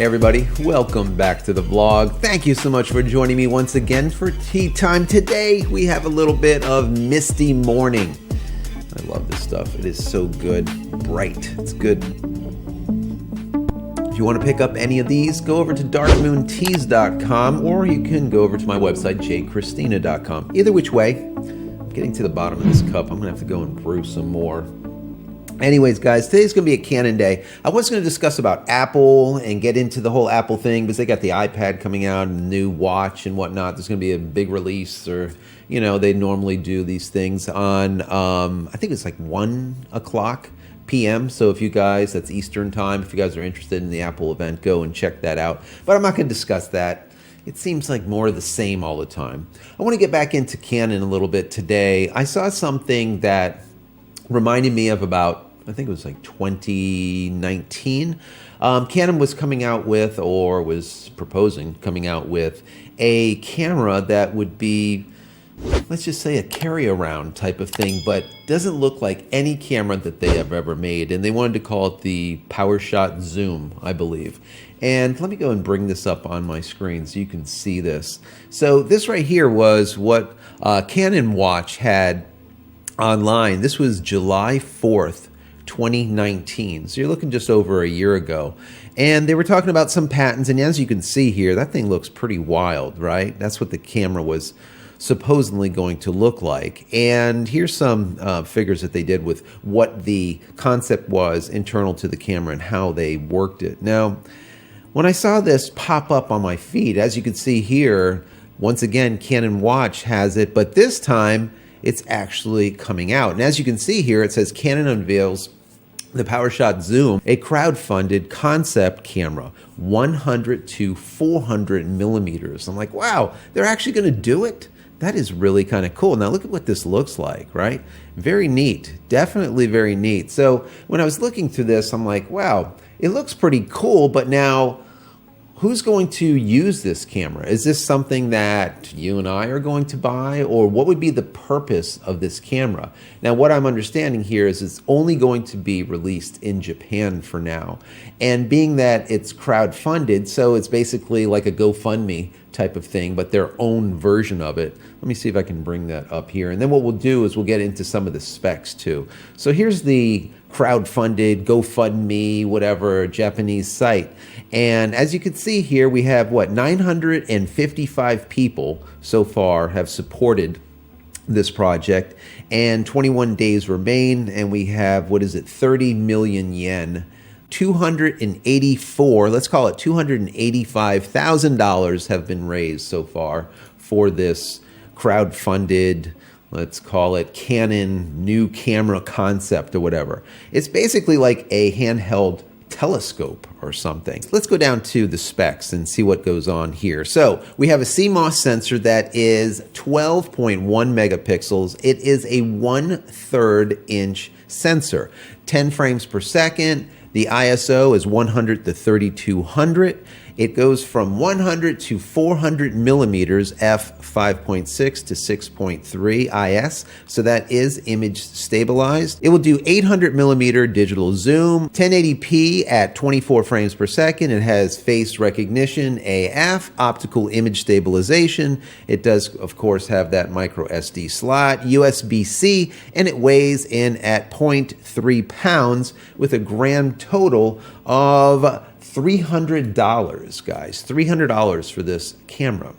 Hey everybody, welcome back to the vlog. Thank you so much for joining me once again for tea time. Today we have a little bit of misty morning. I love this stuff. It is so good. Bright. It's good. If you want to pick up any of these, go over to darkmoonteas.com or you can go over to my website, JCristina.com. Either which way, I'm getting to the bottom of this cup. I'm going to have to go and brew some more. Anyways, guys, today's going to be a Canon day. I was going to discuss about Apple and get into the whole Apple thing because they got the iPad coming out and the new watch and whatnot. There's going to be a big release, or, you know, they normally do these things on, I think it's like 1 o'clock p.m. So if you guys, that's Eastern time, if you guys are interested in the Apple event, go and check that out. But I'm not going to discuss that. It seems like more of the same all the time. I want to get back into Canon a little bit today. I saw something that reminded me of about, I think it was like 2019. Canon was coming out with, or was proposing coming out with, a camera that would be, let's just say, a carry-around type of thing, but doesn't look like any camera that they have ever made. And they wanted to call it the PowerShot ZOOM, I believe. And let me go and bring this up on my screen so you can see this. So this right here was what Canon Watch had online. This was July 4th, 2019. So you're looking just over a year ago. And they were talking about some patents. And as you can see here, that thing looks pretty wild, right? That's what the camera was supposedly going to look like. And here's some figures that they did with what the concept was internal to the camera and how they worked it. Now, when I saw this pop up on my feed, as you can see here, once again, Canon Watch has it, but this time it's actually coming out. And as you can see here, it says Canon unveils the PowerShot ZOOM, a crowd-funded concept camera, 100 to 400 millimeters. I'm like, wow, they're actually going to do it? That is really kind of cool. Now look at what this looks like, right? Very neat, definitely very neat. So when I was looking through this, I'm like, wow, it looks pretty cool, but now who's going to use this camera? Is this something that you and I are going to buy, or what would be the purpose of this camera? Now, what I'm understanding here is it's only going to be released in Japan for now. And being that it's crowd-funded, so it's basically like a GoFundMe type of thing, but their own version of it. Let me see if I can bring that up here. And then what we'll do is we'll get into some of the specs too. So here's the crowd-funded, GoFundMe, whatever, Japanese site. And as you can see here, we have, what, 955 people so far have supported this project, and 21 days remain, and we have, what is it, 30 million yen. 284, let's call it $285,000 have been raised so far for this crowd-funded, let's call it Canon new camera concept or whatever. It's basically like a handheld telescope or something. Let's go down to the specs and see what goes on here. So we have a CMOS sensor that is 12.1 megapixels. It is a 1/3 inch sensor, 10 frames per second. The ISO is 100 to 3200. It goes from 100 to 400 millimeters f5.6 to 6.3 IS, so that is image stabilized. It will do 800 millimeter digital zoom, 1080p at 24 frames per second. It has face recognition, AF, optical image stabilization. It does, of course, have that microSD slot, USB-C, and it weighs in at 0.3 pounds with a grand total of $300, guys. $300 for this camera.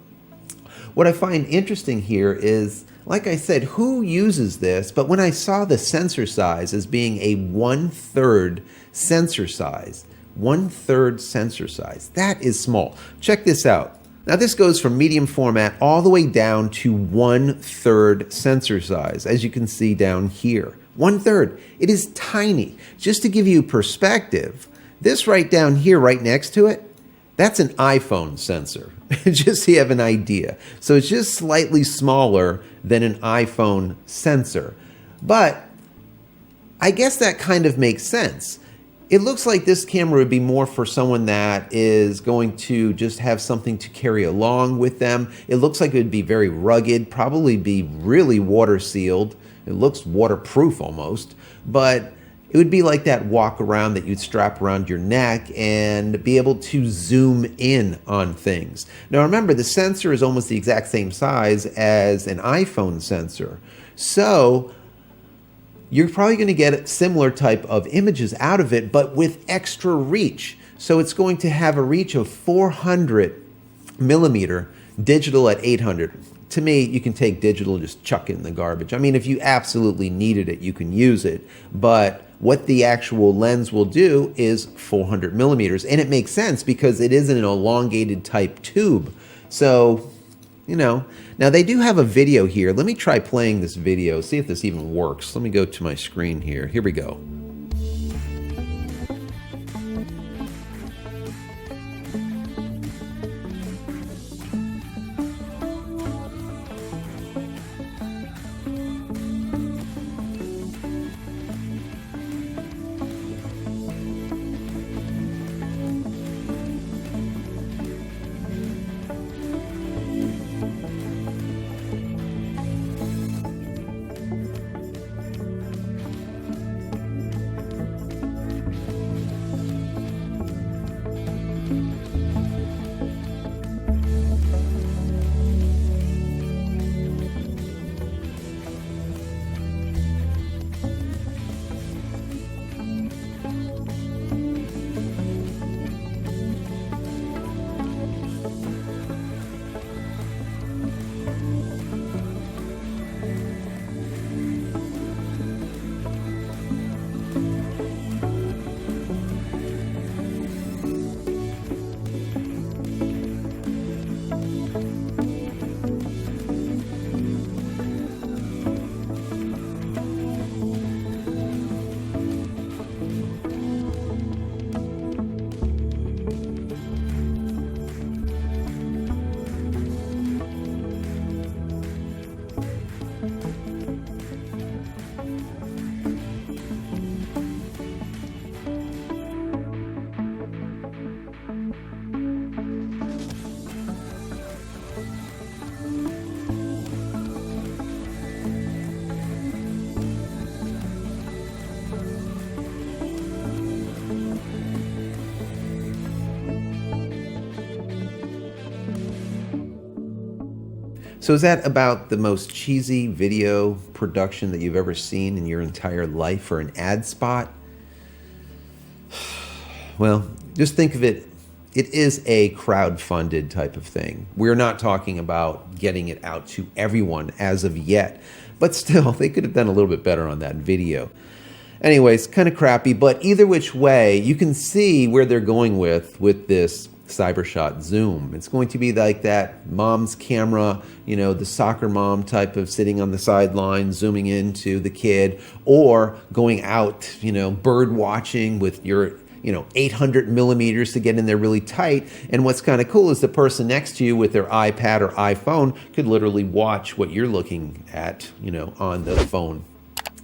What I find interesting here is, like I said, who uses this? But when I saw the sensor size as being a 1/3 sensor size, 1/3 sensor size, that is small. Check this out. Now this goes from medium format all the way down to 1/3 sensor size, as you can see down here. 1/3. It is tiny. Just to give you perspective, this right down here, right next to it, that's an iPhone sensor, just so you have an idea. So it's just slightly smaller than an iPhone sensor. But I guess that kind of makes sense. It looks like this camera would be more for someone that is going to just have something to carry along with them. It looks like it would be very rugged, probably be really water sealed. It looks waterproof almost, but it would be like that walk around that you'd strap around your neck and be able to zoom in on things. Now remember, the sensor is almost the exact same size as an iPhone sensor. So you're probably going to get a similar type of images out of it, but with extra reach. So it's going to have a reach of 400 millimeter, digital at 800. To me, you can take digital, just chuck it in the garbage. I mean, if you absolutely needed it, you can use it. But what the actual lens will do is 400 millimeters. And it makes sense because it is an elongated type tube. So, you know, now they do have a video here. Let me try playing this video, see if this even works. Let me go to my screen here. Here we go. So is that about the most cheesy video production that you've ever seen in your entire life for an ad spot? Well, just think of it, it is a crowd-funded type of thing. We're not talking about getting it out to everyone as of yet, but still, they could have done a little bit better on that video. Anyways, kind of crappy, but either which way, you can see where they're going with this CyberShot ZOOM. It's going to be like that mom's camera, you know, the soccer mom type of sitting on the sideline, zooming into the kid, or going out, you know, bird watching with your, you know, 800 millimeters to get in there really tight. And what's kind of cool is the person next to you with their iPad or iPhone could literally watch what you're looking at, you know, on the phone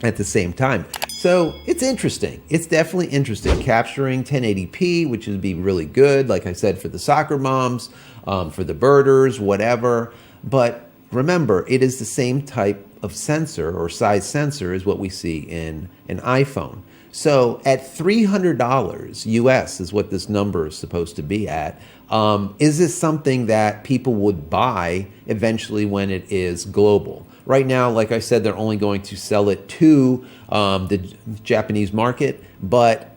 at the same time. So it's interesting. It's definitely interesting. Capturing 1080p, which would be really good, like I said, for the soccer moms, for the birders, whatever. But remember, it is the same type of sensor or size sensor as what we see in an iPhone. So at $300 US is what this number is supposed to be at. Is this something that people would buy eventually when it is global? Right now, like I said, they're only going to sell it to the Japanese market, but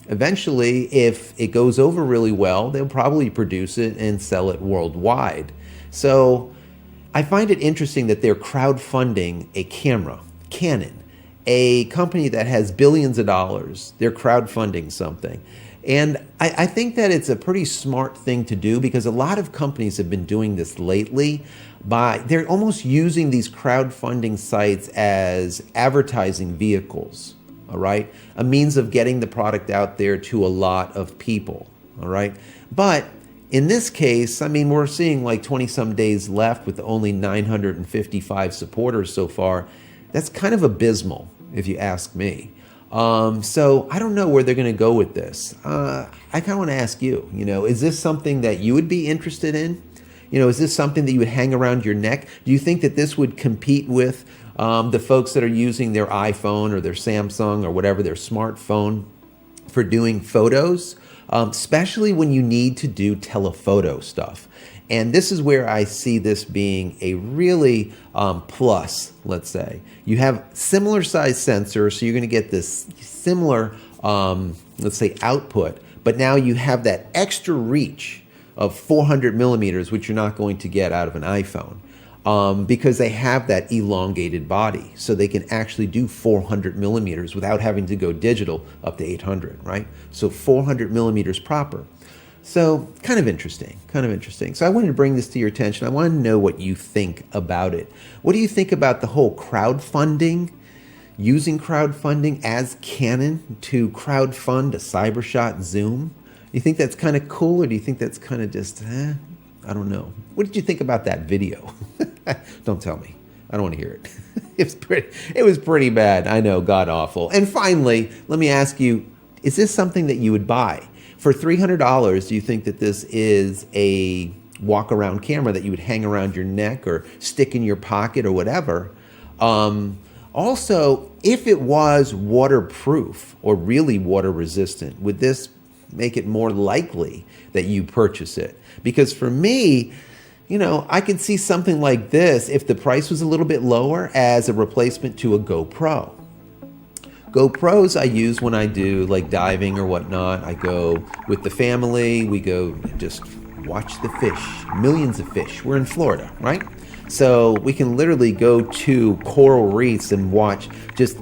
eventually, if it goes over really well, they'll probably produce it and sell it worldwide. So I find it interesting that they're crowdfunding a camera, Canon, a company that has billions of dollars. They're crowdfunding something. And I think that it's a pretty smart thing to do because a lot of companies have been doing this lately. They're almost using these crowdfunding sites as advertising vehicles, all right? A means of getting the product out there to a lot of people, all right? But in this case, I mean, we're seeing like 20-some days left with only 955 supporters so far. That's kind of abysmal, if you ask me. So I don't know where they're going to go with this. I kind of want to ask you, you know, is this something that you would be interested in? You know, is this something that you would hang around your neck? Do you think that this would compete with the folks that are using their iPhone or their Samsung or whatever, their smartphone for doing photos, especially when you need to do telephoto stuff. And this is where I see this being a really plus, let's say. You have similar size sensors, so you're going to get this similar, let's say, output, but now you have that extra reach of 400 millimeters, which you're not going to get out of an iPhone. Because they have that elongated body, so they can actually do 400 millimeters without having to go digital up to 800, right? So 400 millimeters proper. So kind of interesting, kind of interesting. So I wanted to bring this to your attention. I want to know what you think about it. What do you think about the whole crowdfunding, using crowdfunding as Canon to crowdfund a CyberShot ZOOM? You think that's kind of cool, or do you think that's kind of just, I don't know. What did you think about that video? Don't tell me. I don't want to hear it. It was pretty bad. I know, god awful. And finally, let me ask you, is this something that you would buy? For $300, do you think that this is a walk-around camera that you would hang around your neck or stick in your pocket or whatever? Also, if it was waterproof or really water resistant, would this make it more likely that you purchase it? Because for me, you know, I could see something like this if the price was a little bit lower as a replacement to a GoPro. GoPros I use when I do like diving or whatnot. I go with the family, we go just watch the fish, millions of fish. We're in Florida, right? So we can literally go to coral reefs and watch just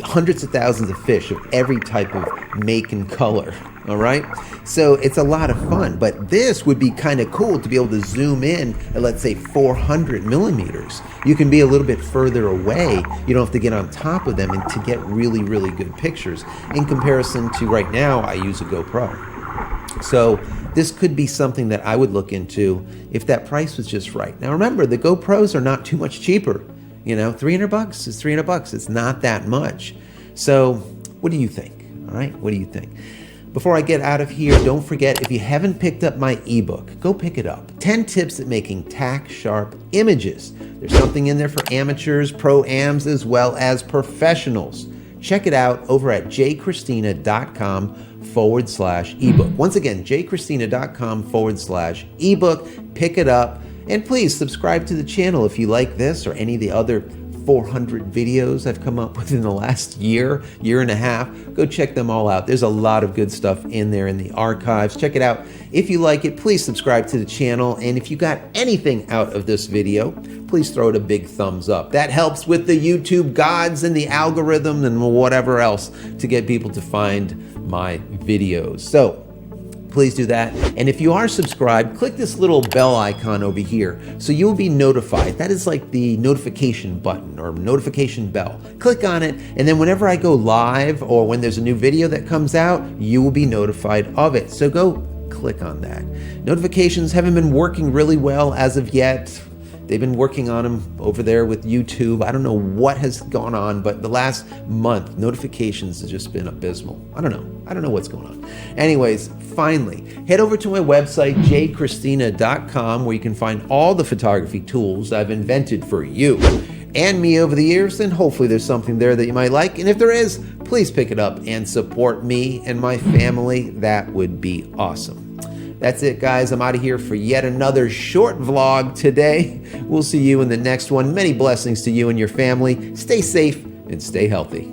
hundreds of thousands of fish of every type of make and color. All right, so it's a lot of fun, but this would be kind of cool to be able to zoom in at, let's say, 400 millimeters. You can be a little bit further away. You don't have to get on top of them and to get really, really good pictures. In comparison to right now, I use a GoPro. So this could be something that I would look into if that price was just right. Now remember, the GoPros are not too much cheaper. You know, $300 is $300. It's not that much. So what do you think? All right, what do you think? Before I get out of here, don't forget, if you haven't picked up my ebook, go pick it up. 10 tips at making tack-sharp images. There's something in there for amateurs, pro-ams, as well as professionals. Check it out over at JCristina.com/ebook. Once again, JCristina.com/ebook. Pick it up. And please subscribe to the channel if you like this or any of the other 400 videos I've come up with in the last year and a half. Go check them all out. There's a lot of good stuff in there in the archives. Check it out. If you like it, please subscribe to the channel. And if you got anything out of this video, please throw it a big thumbs up. That helps with the YouTube gods and the algorithm and whatever else to get people to find my videos. So please do that. And if you are subscribed, click this little bell icon over here so you'll be notified. That is like the notification button or notification bell. Click on it, and then whenever I go live or when there's a new video that comes out, you will be notified of it. So go click on that. Notifications haven't been working really well as of yet. They've been working on them over there with YouTube. I don't know what has gone on, but the last month, notifications has just been abysmal. I don't know what's going on. Anyways, finally, head over to my website, JCristina.com, where you can find all the photography tools I've invented for you and me over the years, and hopefully there's something there that you might like. And if there is, please pick it up and support me and my family. That would be awesome. That's it, guys. I'm out of here for yet another short vlog today. We'll see you in the next one. Many blessings to you and your family. Stay safe and stay healthy.